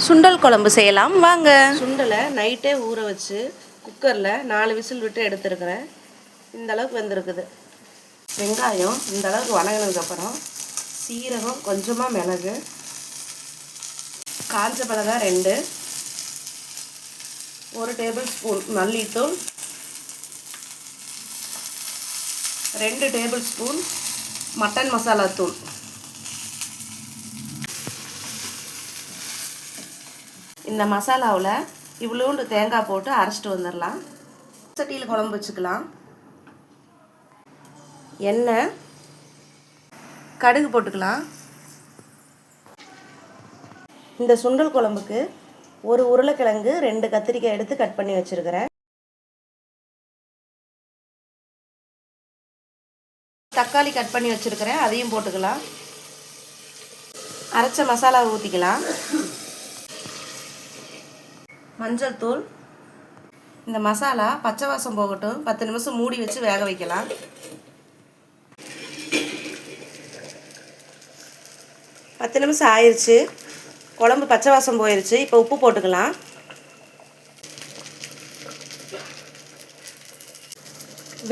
சுண்டல் குழம்பு செய்யலாம் வாங்க. சுண்டலை நைட்டே ஊற வச்சு குக்கரில் 4 விசில் விட்டு எடுத்துருக்கிறேன். இந்த அளவுக்கு வெந்திருக்குது. வெங்காயம் இந்த அளவுக்கு வணங்கினதுக்கப்புறம் சீரகம், கொஞ்சமாக மிளகு, காஞ்ச மிளகாய் 2, 1 டேபிள் ஸ்பூன் மல்லித்தூள், 2 டேபிள் ஸ்பூன் மட்டன் மசாலா தூள், இந்த மசாலாவில் இவ்வளோண்டு தேங்காய் போட்டு அரைச்சிட்டு வந்துடலாம். சட்டியில் குழம்பு வச்சுக்கலாம். எண்ணெய், கடுகு போட்டுக்கலாம். இந்த சுண்டல் குழம்புக்கு 1 உருளைக்கிழங்கு, 2 கத்திரிக்காய் எடுத்து கட் பண்ணி வச்சுருக்கிறேன். தக்காளி கட் பண்ணி வச்சுருக்கிறேன், அதையும் போட்டுக்கலாம். அரைச்ச மசாலாவை ஊற்றிக்கலாம். மஞ்சள் தூள். இந்த மசாலா பச்சை வாசம் போகட்டும். 10 நிமிஷம் மூடி வச்சு வேக வைக்கலாம். பத்து நிமிஷம் ஆயிடுச்சு. குழம்பு பச்சை வாசம் போயிடுச்சு. இப்போ உப்பு போட்டுக்கலாம்.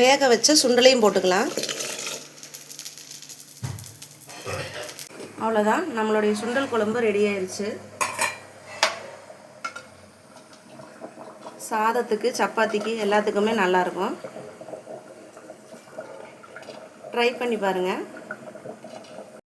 வேக வச்ச சுண்டலையும் போட்டுக்கலாம். அவ்வளோதான், நம்மளுடைய சுண்டல் குழம்பு ரெடி ஆயிடுச்சு. சாதத்துக்கு, சப்பாத்திக்கு எல்லாத்துக்குமே நல்லாயிருக்கும். ட்ரை பண்ணி பாருங்கள்.